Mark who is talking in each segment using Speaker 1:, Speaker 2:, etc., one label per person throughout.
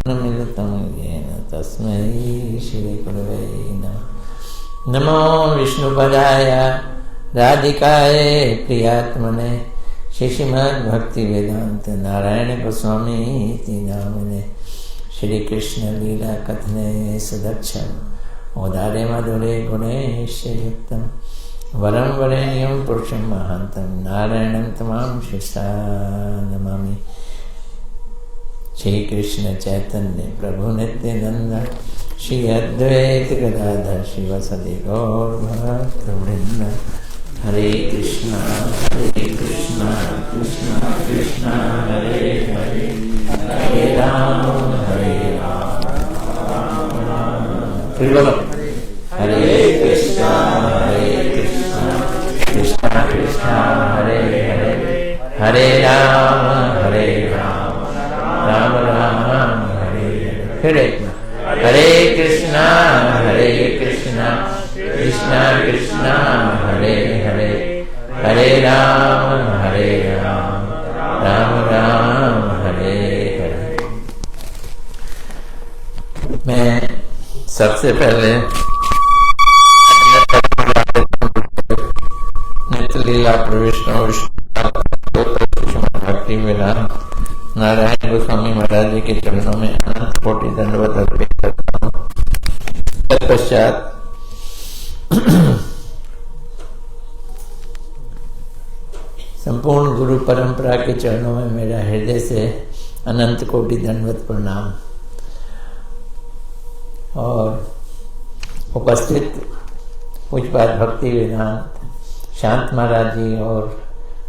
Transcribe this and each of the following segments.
Speaker 1: मिलितं येन तस्मै श्रीगुरवे नमः। नमो विष्णुपदाय राधिकाय प्रियात्मने श्रीमद्भक्तिवेदांत नारायण गोस्वामी इति नामिने श्री कृष्ण लीला कथने सदक्षम औदार्य मधुरे गुणैश्वर्युक्तं वरं वरेण्यं पुरुषं महान्तं नारायणं तमां शिष्टा नमामि। श्री कृष्ण चैतन्य प्रभु नित्यानंद श्री अद्वैत गदाधर शिवसदि गौर भक्तवृंद। हरे कृष्णा कृष्णा कृष्णा हरे हरे, हरे राम हरे कृष्णा कृष्णा कृष्णा हरे हरे, हरे राम राम राम हरे हरे। हरे कृष्णा कृष्णा कृष्णा हरे हरे, हरे राम राम राम हरे हरे। मैं सबसे पहले नित्य लीला प्रविष्णु भक्ति वेदांत नारायण गोस्वामी महाराज जी के चरणों में अनंत कोटि दंडवत अर्पित करता हूँ। तत्पश्चात संपूर्ण गुरु परंपरा के चरणों में मेरा हृदय से अनंत कोटि दंडवत प्रणाम। और उपस्थित पूज्यपाद भक्ति वेदांत शांत महाराज जी और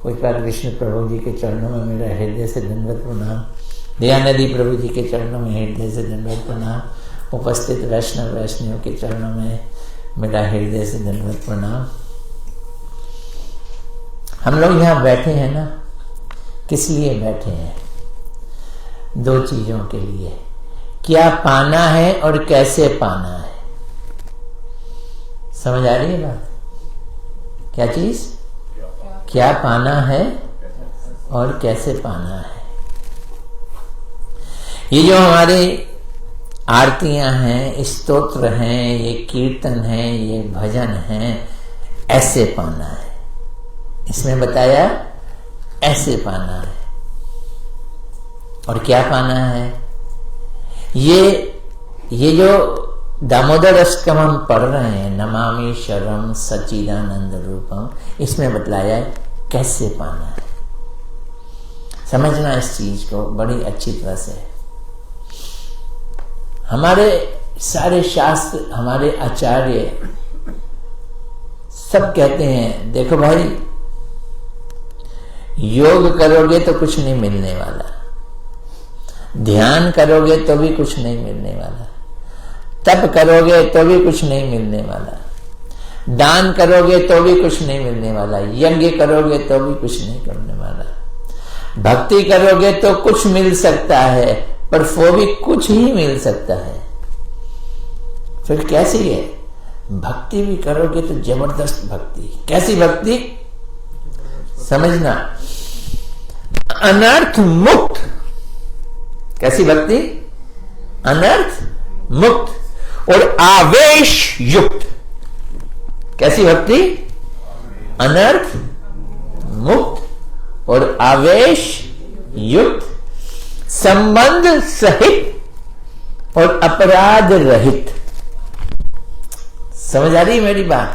Speaker 1: पूज्यपाद विष्णु प्रभु जी के चरणों में मेरा हृदय से दंडवत प्रणाम। दयानंदी प्रभु जी के चरणों में हृदय से दंडवत प्रणाम। उपस्थित वैष्णव के चरणों में मेरा हृदय से दंडवत प्रणाम। हम लोग यहाँ बैठे हैं ना, किस लिए बैठे हैं? दो चीजों के लिए, क्या पाना है और कैसे पाना है। समझ आ रही है बात? क्या चीज? क्या पाना है और कैसे पाना है। ये जो हमारे आरतियां हैं, स्तोत्र हैं, ये कीर्तन है, ये भजन है, ऐसे पाना है। इसमें बताया ऐसे पाना है। और क्या पाना है? ये जो दामोदर अष्टकम हम पढ़ रहे हैं, नमामि शरणं सच्चिदानंद रूपम, इसमें बतलाया है कैसे पाना है। समझना इस चीज को बड़ी अच्छी तरह से। हमारे सारे शास्त्र, हमारे आचार्य सब कहते हैं, देखो भाई, योग करोगे तो कुछ नहीं मिलने वाला, ध्यान करोगे तो भी कुछ नहीं मिलने वाला, तप करोगे तो भी कुछ नहीं मिलने वाला, दान करोगे तो भी कुछ नहीं मिलने वाला, यज्ञ करोगे तो भी कुछ नहीं करने वाला, भक्ति करोगे तो कुछ मिल सकता है, पर वो भी कुछ ही मिल सकता है। फिर कैसी है? भक्ति भी करोगे तो जबरदस्त भक्ति। कैसी भक्ति? समझना, अनर्थ मुक्त। कैसी भक्ति? अनर्थ मुक्त और आवेश युक्त। कैसी भक्ति? अनर्थ मुक्त और आवेश युक्त, संबंध सहित और अपराध रहित। समझ आ रही है मेरी बात?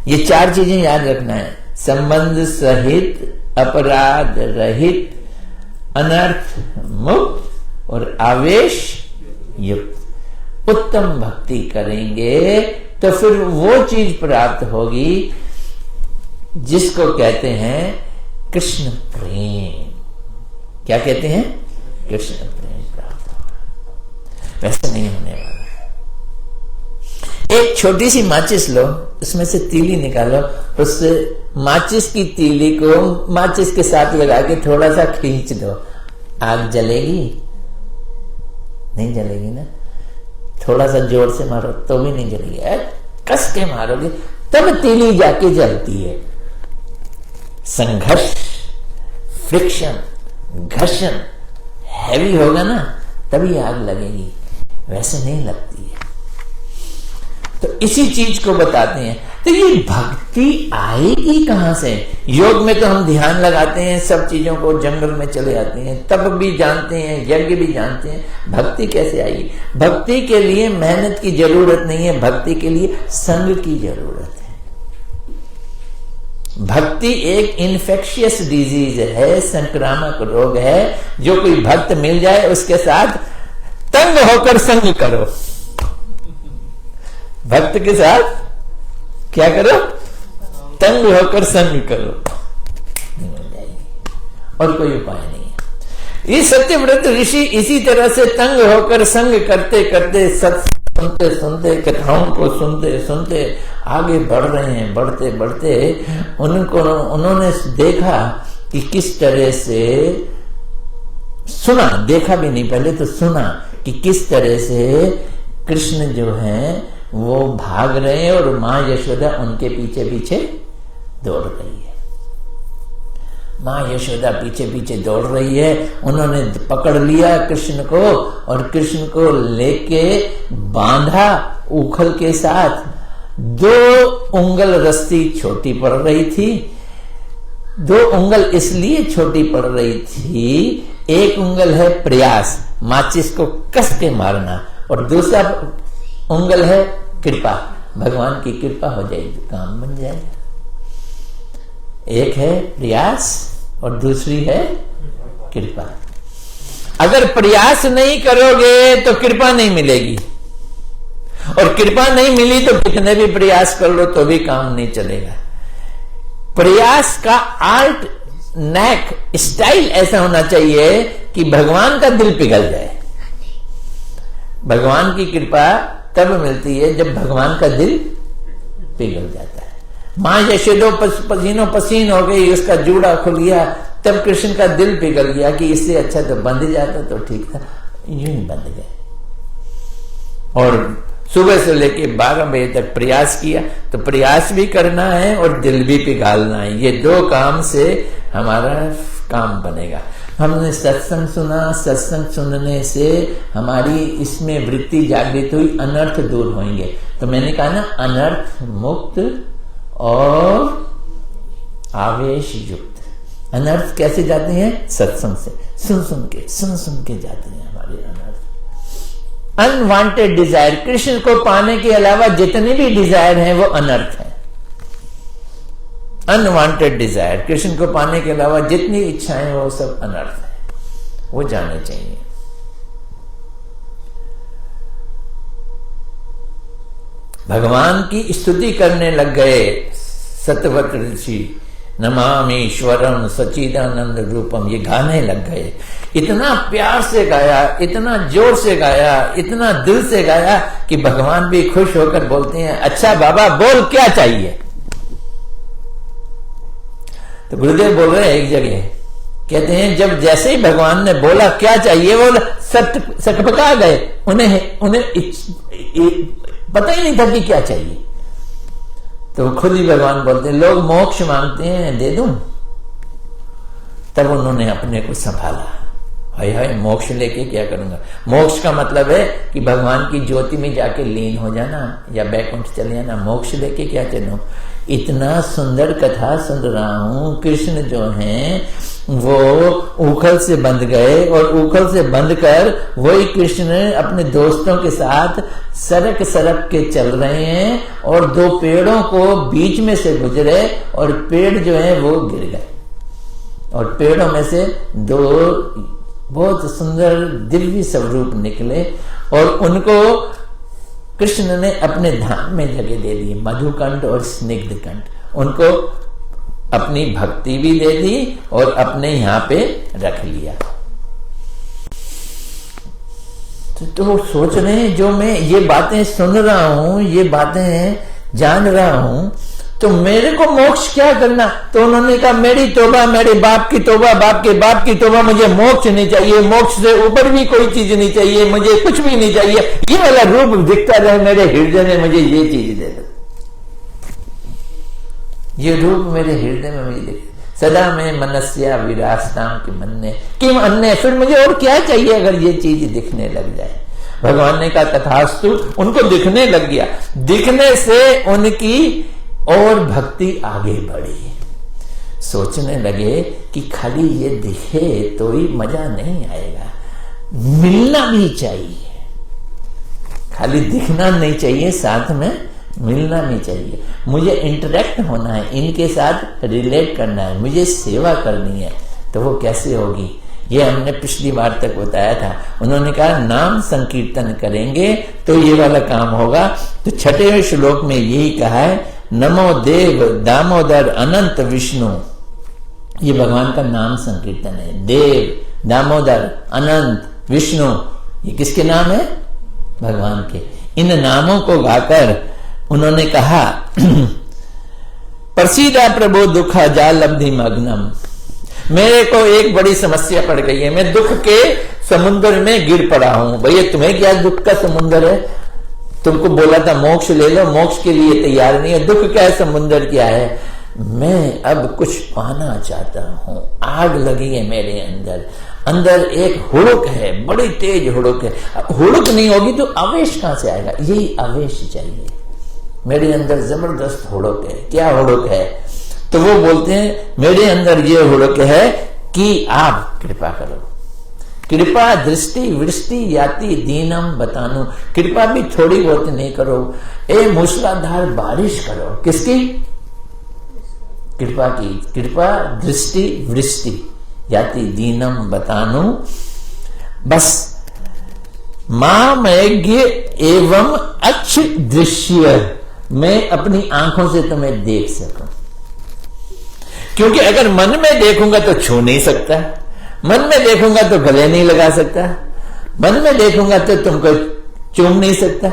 Speaker 1: ये चार चीजें याद रखना है। संबंध सहित, अपराध रहित, अनर्थ मुक्त और आवेश युक्त। उत्तम भक्ति करेंगे तो फिर वो चीज प्राप्त होगी जिसको कहते हैं कृष्ण प्रेम। क्या कहते हैं? कृष्ण प्रेम प्राप्त होगा। वैसे नहीं होने वाला। एक छोटी सी माचिस लो, उसमें से तीली निकालो, उससे माचिस की तीली को माचिस के साथ लगा के थोड़ा सा खींच दो, आग जलेगी? नहीं जलेगी ना। थोड़ा सा जोर से मारो तो भी नहीं जलेगी, कस के मारोगे तब तीली जाके जलती है। संघर्ष, फ्रिक्शन, घर्षण हैवी होगा ना, तभी आग लगेगी, वैसे नहीं लगती है। तो इसी चीज को बताते हैं। तो ये भक्ति आएगी कहां से? योग में तो हम ध्यान लगाते हैं, सब चीजों को जंगल में चले जाते हैं, तप भी जानते हैं, यज्ञ भी जानते हैं। भक्ति कैसे आएगी? भक्ति के लिए मेहनत की जरूरत नहीं है, भक्ति के लिए संग की जरूरत है। भक्ति एक इन्फेक्शियस डिजीज है, संक्रामक रोग है। जो कोई भक्त मिल जाए उसके साथ तंग होकर संग करो। भक्त के साथ क्या करो? तंग होकर संग करो, और कोई उपाय नहीं है। ये सत्यव्रत ऋषि इसी तरह से तंग होकर संग करते करते, सत्संग सुनते सुनते, कथाओं को सुनते सुनते आगे बढ़ रहे हैं। बढ़ते बढ़ते उन्होंने देखा कि किस तरह से, सुना, देखा भी नहीं, पहले तो सुना कि किस तरह से कृष्ण जो है वो भाग रहे हैं और मां यशोदा उनके पीछे पीछे दौड़ रही है। मां यशोदा पीछे पीछे दौड़ रही है। उन्होंने पकड़ लिया कृष्ण को और कृष्ण को लेके बांधा उखल के साथ। 2 उंगल रस्सी छोटी पड़ रही थी। 2 उंगल इसलिए छोटी पड़ रही थी, एक उंगल है प्रयास, माचिस को कस के मारना, और दूसरा उंगल है कृपा, भगवान की कृपा हो जाएगी, काम बन जाएगा। एक है प्रयास और दूसरी है कृपा। अगर प्रयास नहीं करोगे तो कृपा नहीं मिलेगी, और कृपा नहीं मिली तो कितने भी प्रयास कर लो तो भी काम नहीं चलेगा। प्रयास का आर्ट, नैक, स्टाइल ऐसा होना चाहिए कि भगवान का दिल पिघल जाए। भगवान की कृपा तब मिलती है जब भगवान का दिल पिघल जाता है। मां यशोदा पसीनों पसीन हो गई, उसका जूड़ा खुल गया, तब कृष्ण का दिल पिघल गया कि इससे अच्छा तो बंध जाता तो ठीक था। यूं ही बंध गए, और सुबह से लेके 12 बजे तक प्रयास किया। तो प्रयास भी करना है और दिल भी पिघालना है, ये 2 काम से हमारा काम बनेगा। हमने सत्संग सुना, सत्संग सुनने से हमारी इसमें वृत्ति जागृत हुई, अनर्थ दूर होंगे। तो मैंने कहा ना, अनर्थ मुक्त और आवेश युक्त। अनर्थ कैसे जाते हैं? सत्संग से, सुन सुन के जाते हैं हमारे अनर्थ। अनवांटेड डिजायर, कृष्ण को पाने के अलावा जितने भी डिजायर हैं वो अनर्थ है। अनवांटेड डिजायर, कृष्ण को पाने के अलावा जितनी इच्छाएं वो सब अनर्थ है, वो जाने चाहिए। भगवान की स्तुति करने लग गए सत्यव्रत ऋषि। नमामीश्वरम सच्चिदानंद रूपम, ये गाने लग गए। इतना प्यार से गाया, इतना जोर से गाया, इतना दिल से गाया कि भगवान भी खुश होकर बोलते हैं, अच्छा बाबा बोल क्या चाहिए। तो गुरुदेव बोल रहे हैं एक जगह, कहते हैं जब जैसे ही भगवान ने बोला क्या चाहिए, वो सकपका गए। उन्हें पता ही नहीं था कि क्या चाहिए। तो खुद ही भगवान बोलते हैं, लोग मोक्ष मांगते हैं, दे दूं। तब उन्होंने अपने को संभाला, हाय हाय मोक्ष लेके क्या करूंगा। मोक्ष का मतलब है कि भगवान की ज्योति में जाके लीन हो जाना या बैकुंठ चले जाना। मोक्ष लेके क्या चलूं। इतना सुंदर कथा सुन रहा हूं, कृष्ण जो हैं वो उखल से बंध गए, और उखल से बंध कर वही कृष्ण अपने दोस्तों के साथ सरक सरक के चल रहे हैं, और 2 पेड़ों को बीच में से गुजरे और पेड़ जो है वो गिर गए, और पेड़ों में से 2 बहुत सुंदर दिव्य स्वरूप निकले, और उनको कृष्ण ने अपने धाम में जगह दे दी, मधुकंठ और स्निग्धकंठ। उनको अपनी भक्ति भी दे दी और अपने यहां पे रख लिया। तो सोच रहे हैं, जो मैं ये बातें सुन रहा हूं, ये बातें जान रहा हूं, तो मेरे को मोक्ष क्या करना। तो उन्होंने कहा, मेरी तौबा, मेरे बाप की तौबा, बाप के बाप की तौबा, मुझे मोक्ष नहीं चाहिए, मोक्ष से ऊपर भी कोई चीज नहीं चाहिए, मुझे कुछ भी नहीं चाहिए, ये वाला रूप दिखता रहे मेरे हृदय में, मुझे ये चीज दे दो, ये रूप मेरे हृदय में मुझे दिखे। सदा में मनस्या विरासताम के मन ने किम अन्य, फिर मुझे और क्या चाहिए अगर ये चीज दिखने लग जाए। भगवान ने कहा तथास्तु, उनको दिखने लग गया। दिखने से उनकी और भक्ति आगे बढ़ी। सोचने लगे कि खाली ये दिखे तो ही मजा नहीं आएगा, मिलना भी चाहिए। खाली दिखना नहीं चाहिए, साथ में मिलना भी चाहिए। मुझे इंटरेक्ट होना है, इनके साथ रिलेट करना है, मुझे सेवा करनी है। तो वो कैसे होगी, ये हमने पिछली बार तक बताया था। उन्होंने कहा नाम संकीर्तन करेंगे तो ये वाला काम होगा। तो 6वें श्लोक में यही कहा है, नमो देव दामोदर अनंत विष्णु। ये भगवान का नाम संकीर्तन है। देव, दामोदर, अनंत, विष्णु, ये किसके नाम है? भगवान के। इन नामों को गाकर उन्होंने कहा प्रसीदा प्रभु दुख जालब्धि मग्नम। मेरे को एक बड़ी समस्या पड़ गई है, मैं दुख के समुद्र में गिर पड़ा हूं। भैया तुम्हें क्या दुख का समुद्र है? तुमको बोला था मोक्ष ले लो, मोक्ष के लिए तैयार नहीं है। दुख का समुद्र क्या है? मैं अब कुछ पाना चाहता हूं। आग लगी है मेरे अंदर, अंदर एक हुड़क है, बड़ी तेज हुड़क है। हुड़क नहीं होगी तो आवेश कहां से आएगा? यही आवेश चाहिए। मेरे अंदर जबरदस्त हुड़क है। क्या हुड़क है? तो वो बोलते हैं मेरे अंदर ये हुड़क है कि आप कृपा करो। कृपा दृष्टि वृष्टि याति दीनम बतानु। कृपा भी थोड़ी बहुत नहीं करो, ए मूसलाधार बारिश करो। किसकी? कृपा की। कृपा दृष्टि वृष्टि याति दीनम बतानु। बस मामज्ञ एवं अच्छ दृश्य, मैं अपनी आंखों से तुम्हें देख सकूं। क्योंकि अगर मन में देखूंगा तो छू नहीं सकता, मन में देखूंगा तो गले नहीं लगा सकता, मन में देखूंगा तो तुमको चूम नहीं सकता।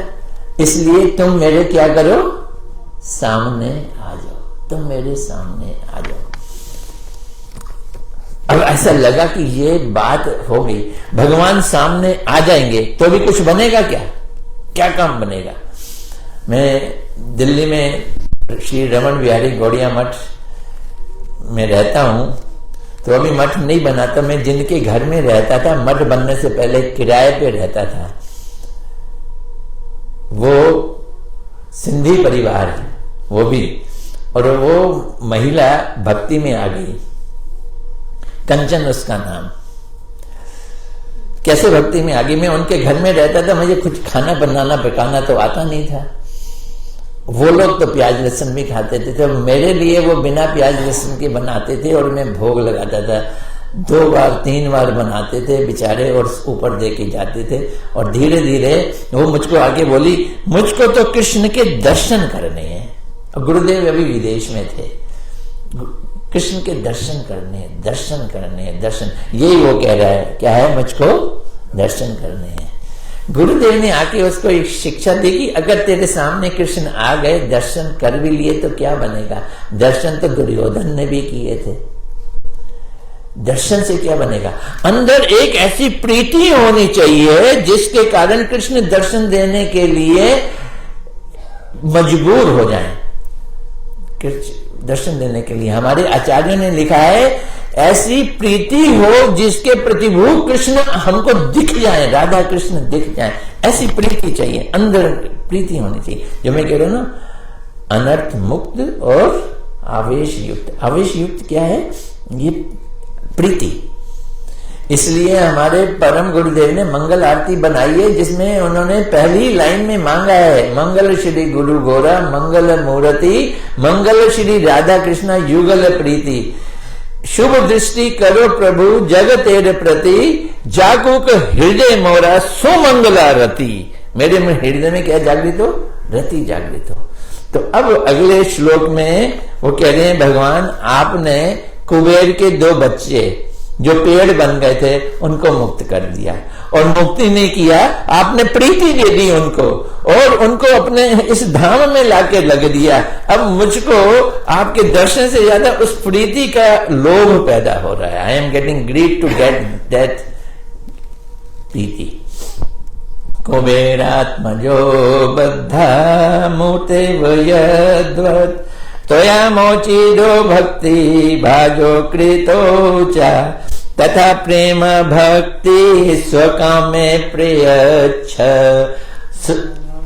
Speaker 1: इसलिए तुम मेरे क्या करो? सामने आ जाओ। तुम मेरे सामने आ जाओ। अब ऐसा लगा कि ये बात हो गई, भगवान सामने आ जाएंगे तो भी कुछ बनेगा क्या? क्या काम बनेगा? मैं दिल्ली में श्री रमन बिहारी गौड़िया मठ में रहता हूं, तो अभी मठ नहीं बना था। मैं जिनके घर में रहता था, मठ बनने से पहले किराए पे रहता था, वो सिंधी परिवार है वो भी, और वो महिला भक्ति में आ गई, कंचन उसका नाम। कैसे भक्ति में आ गई? मैं उनके घर में रहता था, मुझे कुछ खाना बनाना पकाना तो आता नहीं था। वो लोग तो प्याज लहसुन भी खाते थे, तो मेरे लिए वो बिना प्याज लहसुन के बनाते थे और मैं भोग लगाता था। 2 बार 3 बार बनाते थे बेचारे और ऊपर दे के जाते थे। और धीरे धीरे वो मुझको आगे बोली, मुझको तो कृष्ण के दर्शन करने हैं। गुरुदेव अभी विदेश में थे, कृष्ण के दर्शन करने, दर्शन करने, दर्शन, यही वो कह रहा है। क्या है? मुझको दर्शन करने हैं। गुरुदेव ने आके उसको एक शिक्षा दी कि अगर तेरे सामने कृष्ण आ गए, दर्शन कर भी लिए तो क्या बनेगा? दर्शन तो दुर्योधन ने भी किए थे, दर्शन से क्या बनेगा? अंदर एक ऐसी प्रीति होनी चाहिए जिसके कारण कृष्ण दर्शन देने के लिए मजबूर हो जाए। दर्शन देने के लिए हमारे आचार्यों ने लिखा है, ऐसी प्रीति हो जिसके प्रतिभू कृष्ण हमको दिख जाए, राधा कृष्ण दिख जाए, ऐसी प्रीति चाहिए। अंदर प्रीति होनी चाहिए। जो मैं कह रहा हूं ना, अनर्थ मुक्त और आवेश युक्त। आवेश युक्त क्या है? ये प्रीति। इसलिए हमारे परम गुरुदेव ने मंगल आरती बनाई है, जिसमें उन्होंने पहली लाइन में मांगा है, मंगल श्री गुरु गोरा मंगल मूर्ति, मंगल श्री राधा कृष्णा युगल प्रीति, शुभ दृष्टि करो प्रभु जग तेरे प्रति, जागरूक हृदय मोरा सुमंगला रति। मेरे में हृदय में क्या जागृत हो? रति जागृत हो। तो अब अगले श्लोक में वो कह रहे हैं, भगवान आपने कुबेर के 2 बच्चे जो पेड़ बन गए थे उनको मुक्त कर दिया, और मुक्ति नहीं किया, आपने प्रीति दे दी उनको और उनको अपने इस धाम में लाके लग दिया। अब मुझको आपके दर्शन से ज्यादा उस प्रीति का लोभ पैदा हो रहा है। I am getting greed to get that प्रीति। कुबेरात्मजो बद्धा मूर्ते वयद्वत् त्वया मोचिदो भक्ति भाजो कृतोचा तथा प्रेम भक्ति स्वकामे प्रियच्छ।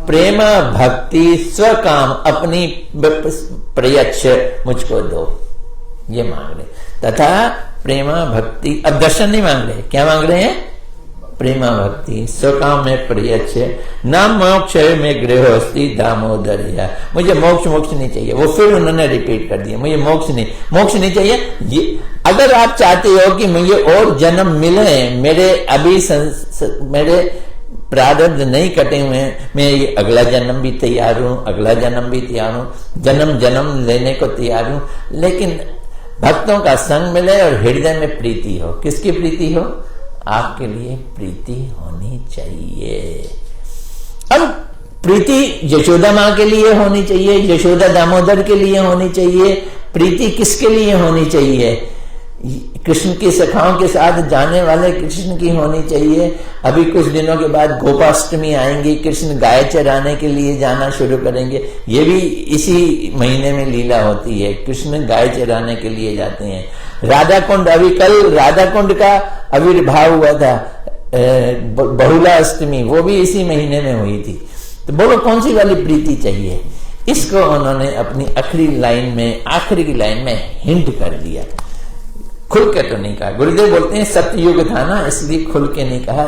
Speaker 1: प्रेम भक्ति स्वकाम अपनी प्रियच्छ मुझको दो, ये मांग रहे। तथा प्रेम भक्ति, अब दर्शन नहीं मांग रहे, क्या मांग रहे हैं? प्रेमा भक्ति स्वकाम में प्रियच्छ न मोक्ष में गृहस्थी दामोदरिया। मुझे मोक्ष नहीं चाहिए। वो फिर उन्होंने रिपीट कर दिया, मुझे मोक्ष नहीं चाहिए। ये अगर आप चाहते हो कि मुझे और जन्म मिले, मेरे अभी मेरे प्रारब्ध नहीं कटे हुए हैं, मैं ये अगला जन्म भी तैयार हूं, अगला जन्म भी तैयार हूं, जन्म लेने को तैयार हूं, लेकिन भक्तों का संग मिले और हृदय में प्रीति हो। किसकी प्रीति हो? आपके लिए प्रीति होनी चाहिए। अब प्रीति यशोदा माँ के लिए होनी चाहिए, यशोदा दामोदर के लिए होनी चाहिए। प्रीति किसके लिए होनी चाहिए? कृष्ण की सखाओं के साथ जाने वाले कृष्ण की होनी चाहिए। अभी कुछ दिनों के बाद गोपाष्टमी आएंगी, कृष्ण गाय चराने के लिए जाना शुरू करेंगे। ये भी इसी महीने में लीला होती है, कृष्ण गाय चराने के लिए जाते हैं। राधा कुंड, अभी कल राधा कुंड का आविर्भाव हुआ था, बहुला अष्टमी, वो भी इसी महीने में हुई थी। तो बोलो कौन सी वाली प्रीति चाहिए? इसको उन्होंने अपनी आखिरी लाइन में हिंट कर दिया, खुल के तो नहीं कहा। गुरुदेव बोलते हैं सत्ययुग था ना, इसलिए खुल के नहीं कहा,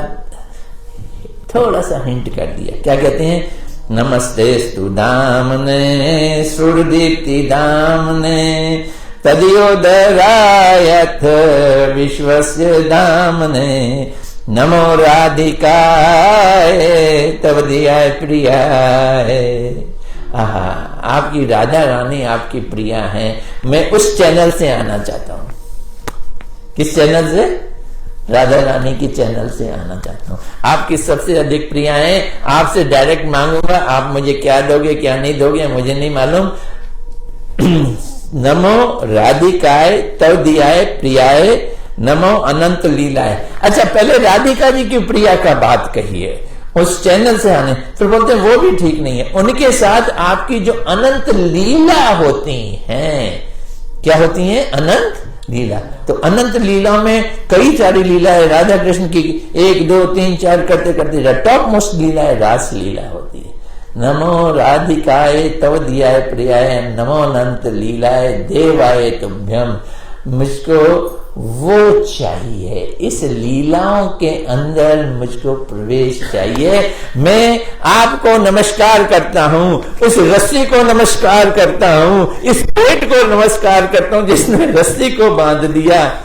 Speaker 1: थोड़ा सा हिंट कर दिया। क्या कहते हैं? नमस्तेस्तु दामने सुरदीप्ति दामने तदयोदरायथ विश्वस्य दामने नमो राधिकाय तव दियाय प्रियाय। आहा, आपकी राधा रानी आपकी प्रिया है। मैं उस चैनल से आना चाहता हूं। किस चैनल से? राधा रानी की चैनल से आना चाहता हूं। आपकी सबसे अधिक प्रिया है, आपसे डायरेक्ट मांगूंगा, आप मुझे क्या दोगे क्या नहीं दोगे मुझे नहीं मालूम। नमो राधिकाय तव दियाय प्रियाय नमो अनंत लीलाय। अच्छा, पहले राधिका जी की प्रिया का बात कहिए, उस चैनल से आने। फिर बोलते हैं वो भी ठीक नहीं है, उनके साथ आपकी जो अनंत लीला होती हैं, क्या होती हैं? अनंत लीला। तो अनंत लीला में कई सारी लीला है राधा कृष्ण की, 1 2 3 4 करते करते टॉप मोस्ट लीला है रास लीला होती है। नमो राधिकाय तव दियाय प्रियाय नमो अनंत लीलाय देवाय तुभ्यम। मुझको वो चाहिए, इस लीलाओं के अंदर मुझको प्रवेश चाहिए। मैं आपको नमस्कार करता हूं, उस रस्सी को नमस्कार करता हूं, इस पेट को नमस्कार करता हूं जिसने रस्सी को बांध दिया।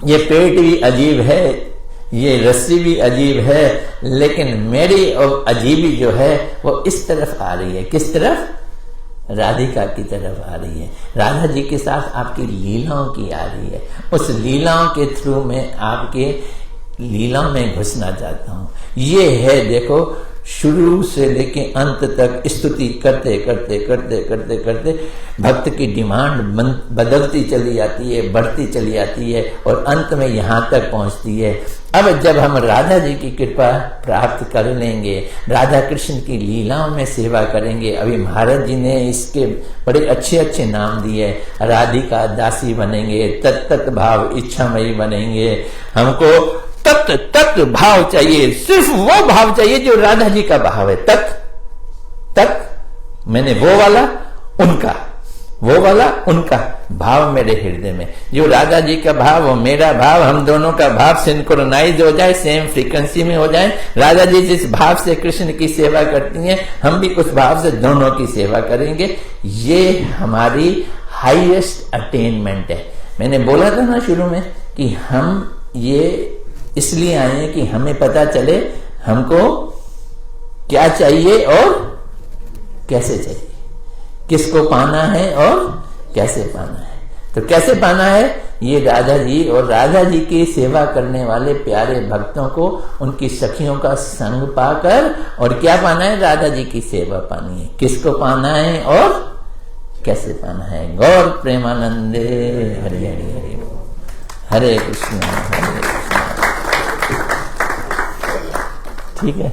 Speaker 1: ये पेट भी अजीब है, ये रस्सी भी अजीब है, लेकिन मेरी अजीबी जो है वो इस तरफ आ रही है। किस तरफ? राधिका की तरफ आ रही है। राधा जी के साथ आपकी लीलाओं की आ रही है। उस लीलाओं के थ्रू में आपके लीलाओं में घुसना चाहता हूं। ये है, देखो, शुरू से लेके अंत तक स्तुति करते करते करते करते करते भक्त की डिमांड बदलती चली जाती है, बढ़ती चली जाती है और अंत में यहां तक पहुंचती है। अब जब हम राधा जी की कृपा प्राप्त कर लेंगे, राधा कृष्ण की लीलाओं में सेवा करेंगे। अभी महाराज जी ने इसके बड़े अच्छे अच्छे नाम दिए। राधिका दासी बनेंगे, तत्त भाव इच्छामयी बनेंगे। हमको तत्त भाव चाहिए, सिर्फ वो भाव चाहिए जो राधा जी का भाव है। तत्त मैंने वो वाला उनका भाव मेरे हृदय में, जो राधा जी का भाव वो मेरा भाव, हम दोनों का भाव सिंक्रोनाइज हो जाए, सेम फ्रीक्वेंसी में हो जाए। राधा जी जिस भाव से कृष्ण की सेवा करती हैं, हम भी उस भाव से दोनों की सेवा करेंगे। ये हमारी हाईएस्ट अटेनमेंट है। मैंने बोला था ना शुरू में कि हम ये इसलिए आए हैं कि हमें पता चले हमको क्या चाहिए और कैसे चाहिए, किसको पाना है और कैसे पाना है। तो कैसे पाना है? ये राधा जी और राधा जी की सेवा करने वाले प्यारे भक्तों को उनकी सखियों का संग पाकर, और क्या पाना है? राधा जी की सेवा पानी है। किसको पाना है और कैसे पाना है? गौर प्रेमानंदे हरे हरे हरे हरे कृष्ण हरे कृष्ण। ठीक है।